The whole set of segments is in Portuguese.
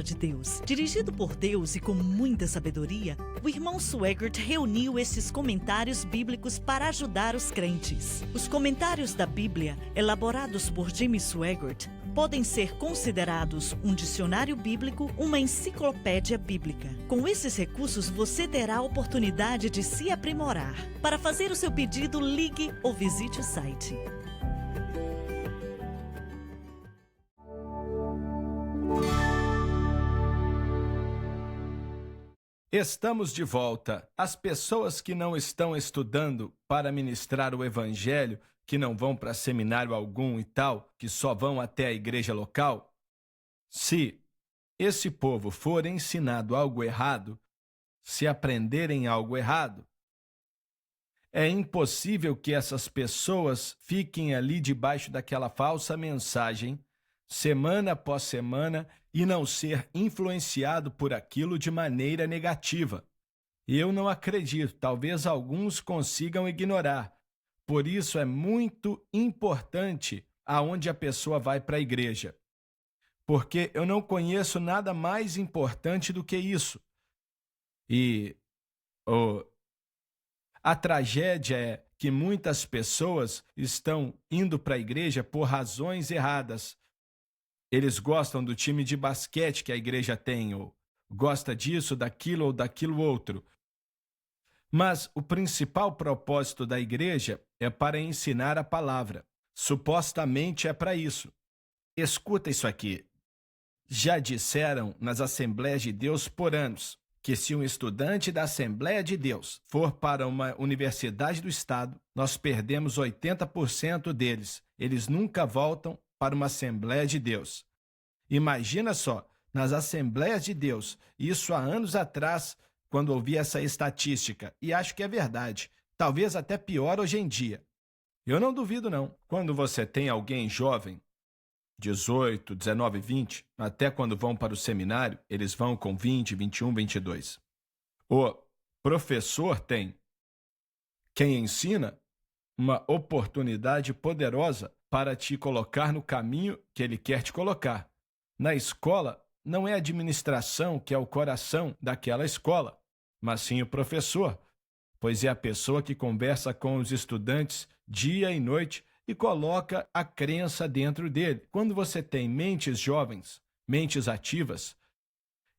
de Deus. Dirigido por Deus e com muita sabedoria, o irmão Swaggart reuniu esses comentários bíblicos para ajudar os crentes. Os comentários da Bíblia, elaborados por Jimmy Swaggart, podem ser considerados um dicionário bíblico, uma enciclopédia bíblica. Com esses recursos, você terá a oportunidade de se aprimorar. Para fazer o seu pedido, ligue ou visite o site. Estamos de volta. As pessoas que não estão estudando para ministrar o evangelho, que não vão para seminário algum e tal, que só vão até a igreja local, se esse povo for ensinado algo errado, se aprenderem algo errado, é impossível que essas pessoas fiquem ali debaixo daquela falsa mensagem, semana após semana, e não ser influenciado por aquilo de maneira negativa. Eu não acredito, talvez alguns consigam ignorar. Por isso é muito importante aonde a pessoa vai para a igreja. Porque eu não conheço nada mais importante do que isso. E a tragédia é que muitas pessoas estão indo para a igreja por razões erradas. Eles gostam do time de basquete que a igreja tem, ou gosta disso, daquilo ou daquilo outro. Mas o principal propósito da igreja é para ensinar a palavra. Supostamente é para isso. Escuta isso aqui. Já disseram nas Assembleias de Deus por anos que se um estudante da Assembleia de Deus for para uma universidade do estado, nós perdemos 80% deles. Eles nunca voltam para uma Assembleia de Deus. Imagina só, nas Assembleias de Deus, isso há anos atrás, quando ouvi essa estatística, e acho que é verdade, talvez até pior hoje em dia. Eu não duvido não, quando você tem alguém jovem, 18, 19, 20, até quando vão para o seminário, eles vão com 20, 21, 22. O professor tem, quem ensina, uma oportunidade poderosa para te colocar no caminho que ele quer te colocar. Na escola, não é a administração que é o coração daquela escola, mas sim o professor, pois é a pessoa que conversa com os estudantes dia e noite e coloca a crença dentro dele. Quando você tem mentes jovens, mentes ativas,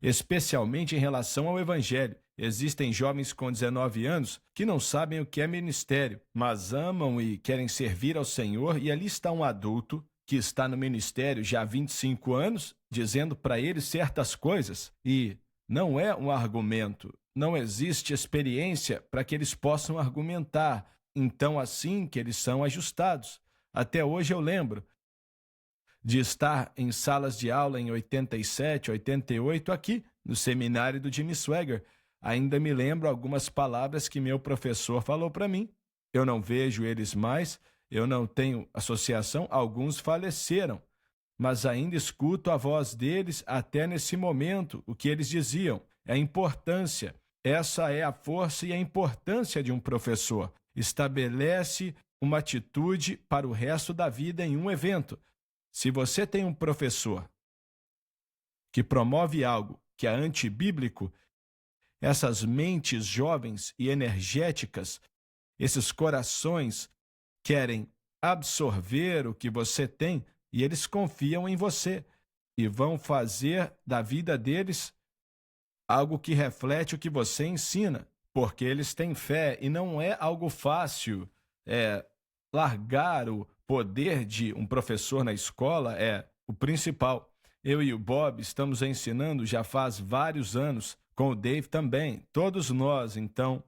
especialmente em relação ao evangelho, existem jovens com 19 anos que não sabem o que é ministério, mas amam e querem servir ao Senhor, e ali está um adulto que está no ministério já há 25 anos, dizendo para eles certas coisas, e não é um argumento, não existe experiência para que eles possam argumentar, então assim que eles são ajustados. Até hoje eu lembro de estar em salas de aula em 87, 88, aqui no seminário do Jimmy Swaggart. Ainda me lembro algumas palavras que meu professor falou para mim. Eu não vejo eles mais, eu não tenho associação, alguns faleceram, mas ainda escuto a voz deles até nesse momento, o que eles diziam. É a importância, essa é a força e a importância de um professor. Estabelece uma atitude para o resto da vida em um evento. Se você tem um professor que promove algo que é antibíblico, essas mentes jovens e energéticas, esses corações querem absorver o que você tem e eles confiam em você e vão fazer da vida deles algo que reflete o que você ensina, porque eles têm fé e não é algo fácil. Largar o poder de um professor na escola é o principal. Eu e o Bob estamos ensinando já faz vários anos, com o Dave também, todos nós. Então,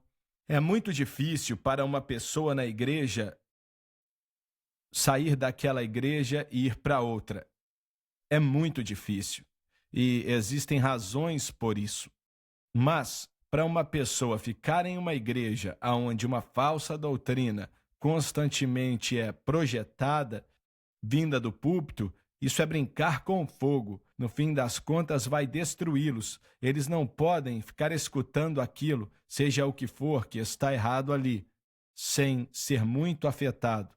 é muito difícil para uma pessoa na igreja sair daquela igreja e ir para outra. É muito difícil. E existem razões por isso. Mas, para uma pessoa ficar em uma igreja onde uma falsa doutrina constantemente é projetada, vinda do púlpito, isso é brincar com fogo. No fim das contas, vai destruí-los. Eles não podem ficar escutando aquilo, seja o que for, que está errado ali, sem ser muito afetado.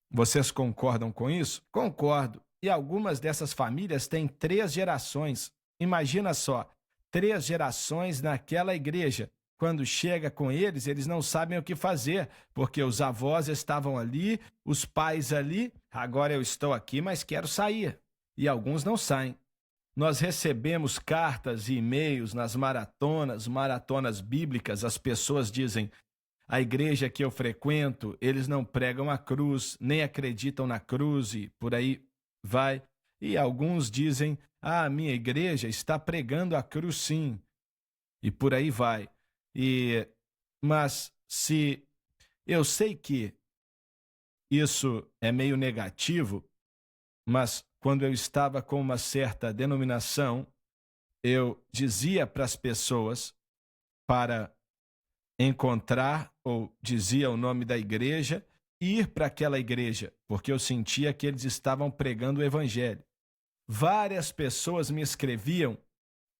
Vocês concordam com isso? Concordo. E algumas dessas famílias têm 3 gerações. Imagina só, 3 gerações naquela igreja. Quando chega com eles, eles não sabem o que fazer, porque os avós estavam ali, os pais ali. Agora eu estou aqui, mas quero sair. E alguns não saem. Nós recebemos cartas e e-mails nas maratonas bíblicas. As pessoas dizem: a igreja que eu frequento, eles não pregam a cruz, nem acreditam na cruz, e por aí vai. E alguns dizem: a minha igreja está pregando a cruz sim, e por aí vai. Mas se eu sei que isso é meio negativo, mas quando eu estava com uma certa denominação, eu dizia para as pessoas para encontrar, ou dizia o nome da igreja, e ir para aquela igreja, porque eu sentia que eles estavam pregando o evangelho. Várias pessoas me escreviam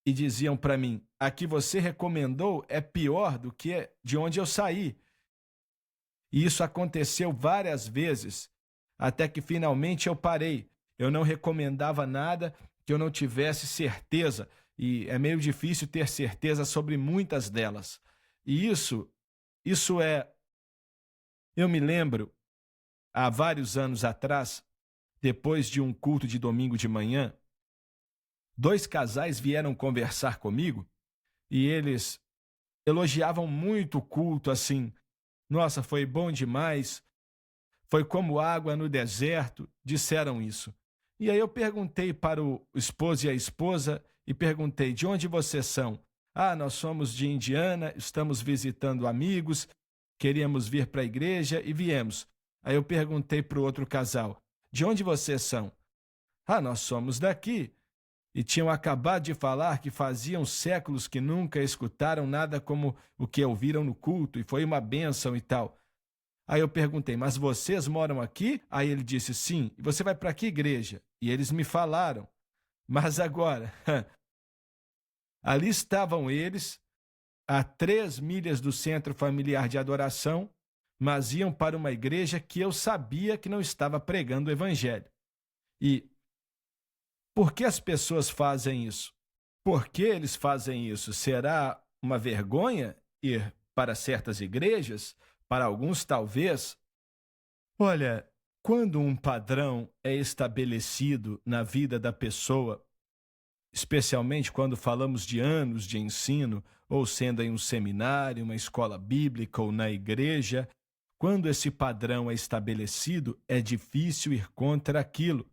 e diziam para mim: a que você recomendou é pior do que de onde eu saí. E isso aconteceu várias vezes, até que finalmente eu parei. Eu não recomendava nada que eu não tivesse certeza, e é meio difícil ter certeza sobre muitas delas. E isso é... Eu me lembro, há vários anos atrás, depois de um culto de domingo de manhã, 2 casais vieram conversar comigo e eles elogiavam muito o culto, assim: nossa, foi bom demais, foi como água no deserto, disseram isso. E aí eu perguntei para o esposo e a esposa e perguntei: de onde vocês são? Ah, nós somos de Indiana, estamos visitando amigos, queríamos vir para a igreja e viemos. Aí eu perguntei para o outro casal: de onde vocês são? Ah, nós somos daqui. E tinham acabado de falar que faziam séculos que nunca escutaram nada como o que ouviram no culto, e foi uma bênção e tal. Aí eu perguntei: mas vocês moram aqui? Aí ele disse: sim. E você vai para que igreja? E eles me falaram. Mas agora, ali estavam eles, a 3 milhas do centro familiar de adoração, mas iam para uma igreja que eu sabia que não estava pregando o evangelho. E por que as pessoas fazem isso? Por que eles fazem isso? Será uma vergonha ir para certas igrejas? Para alguns, talvez. Olha, quando um padrão é estabelecido na vida da pessoa, especialmente quando falamos de anos de ensino, ou sendo em um seminário, uma escola bíblica ou na igreja, quando esse padrão é estabelecido, é difícil ir contra aquilo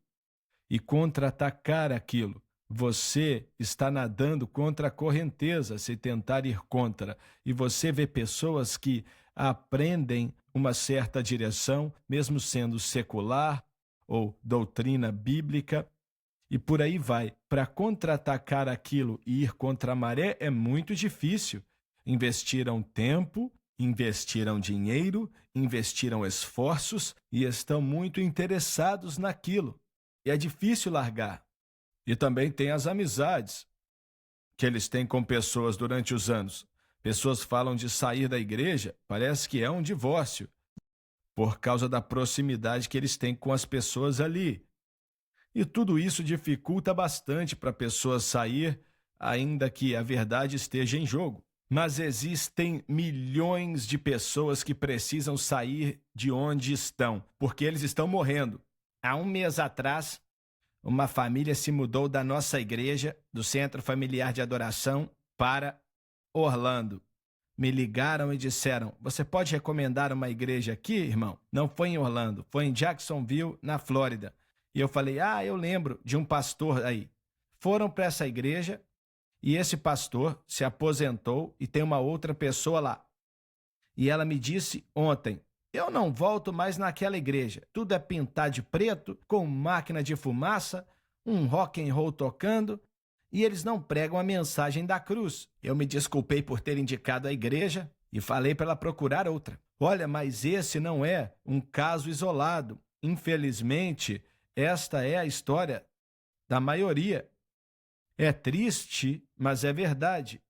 e contra-atacar aquilo. Você está nadando contra a correnteza se tentar ir contra. E você vê pessoas que aprendem uma certa direção, mesmo sendo secular ou doutrina bíblica, e por aí vai. Para contra-atacar aquilo e ir contra a maré é muito difícil. Investiram tempo, investiram dinheiro, investiram esforços e estão muito interessados naquilo. E é difícil largar. E também tem as amizades que eles têm com pessoas durante os anos. Pessoas falam de sair da igreja, parece que é um divórcio, por causa da proximidade que eles têm com as pessoas ali. E tudo isso dificulta bastante para a pessoa sair, ainda que a verdade esteja em jogo. Mas existem milhões de pessoas que precisam sair de onde estão, porque eles estão morrendo. Há um mês atrás, uma família se mudou da nossa igreja, do Centro Familiar de Adoração, para Orlando. Me ligaram e disseram: você pode recomendar uma igreja aqui, irmão? Não foi em Orlando, foi em Jacksonville, na Flórida. E eu falei: eu lembro de um pastor aí. Foram para essa igreja e esse pastor se aposentou e tem uma outra pessoa lá. E ela me disse ontem: eu não volto mais naquela igreja. Tudo é pintado de preto, com máquina de fumaça, um rock and roll tocando, e eles não pregam a mensagem da cruz. Eu me desculpei por ter indicado a igreja e falei para ela procurar outra. Olha, mas esse não é um caso isolado. Infelizmente, esta é a história da maioria. É triste, mas é verdade.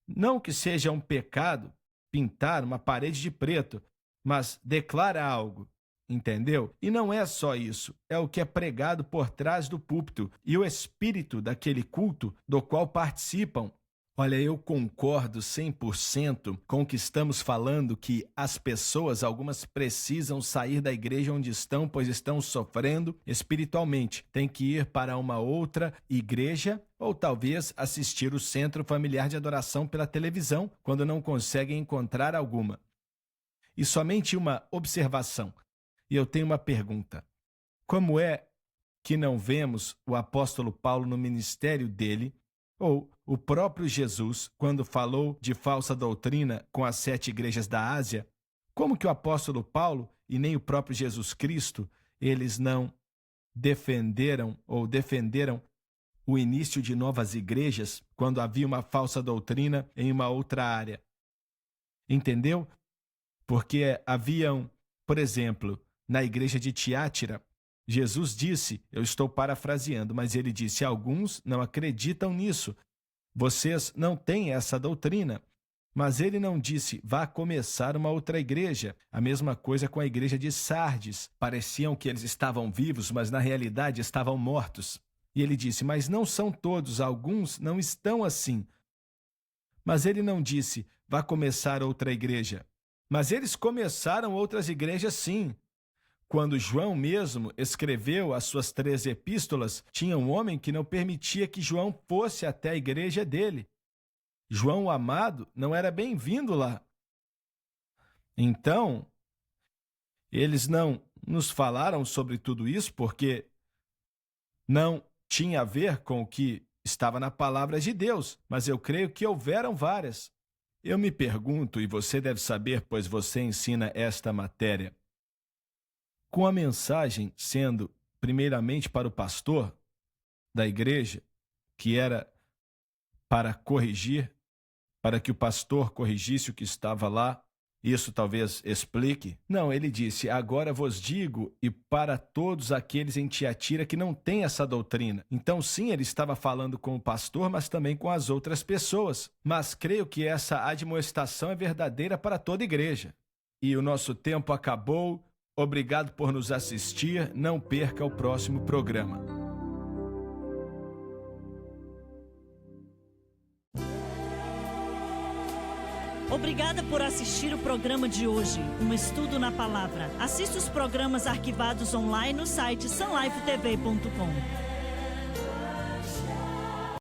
Não que seja um pecado pintar uma parede de preto, mas declara algo. Entendeu? E não é só isso, é o que é pregado por trás do púlpito e o espírito daquele culto do qual participam. Olha, eu concordo 100% com o que estamos falando, que as pessoas, algumas precisam sair da igreja onde estão, pois estão sofrendo espiritualmente. Tem que ir para uma outra igreja ou talvez assistir o Centro Familiar de Adoração pela televisão, quando não conseguem encontrar alguma. E somente uma observação. E eu tenho uma pergunta. Como é que não vemos o apóstolo Paulo no ministério dele, ou o próprio Jesus, quando falou de falsa doutrina com as 7 igrejas da Ásia? Como que o apóstolo Paulo e nem o próprio Jesus Cristo, eles não defenderam o início de novas igrejas quando havia uma falsa doutrina em uma outra área? Entendeu? Porque haviam, por exemplo, na igreja de Tiátira, Jesus disse, eu estou parafraseando, mas ele disse, alguns não acreditam nisso, vocês não têm essa doutrina. Mas ele não disse, vá começar uma outra igreja. A mesma coisa com a igreja de Sardes. Pareciam que eles estavam vivos, mas na realidade estavam mortos. E ele disse, mas não são todos, alguns não estão assim. Mas ele não disse, vá começar outra igreja. Mas eles começaram outras igrejas sim. Quando João mesmo escreveu as suas 3 epístolas, tinha um homem que não permitia que João fosse até a igreja dele. João o amado não era bem-vindo lá. Então, eles não nos falaram sobre tudo isso porque não tinha a ver com o que estava na palavra de Deus, mas eu creio que houveram várias. Eu me pergunto, e você deve saber, pois você ensina esta matéria, com a mensagem sendo primeiramente para o pastor da igreja, que era para corrigir, para que o pastor corrigisse o que estava lá, isso talvez explique. Não, ele disse, agora vos digo, e para todos aqueles em Tiatira que não têm essa doutrina. Então sim, ele estava falando com o pastor, mas também com as outras pessoas. Mas creio que essa admoestação é verdadeira para toda igreja. E o nosso tempo acabou. Obrigado por nos assistir. Não perca o próximo programa. Obrigada por assistir o programa de hoje, um estudo na palavra. Assista os programas arquivados online no site sunlifetv.com.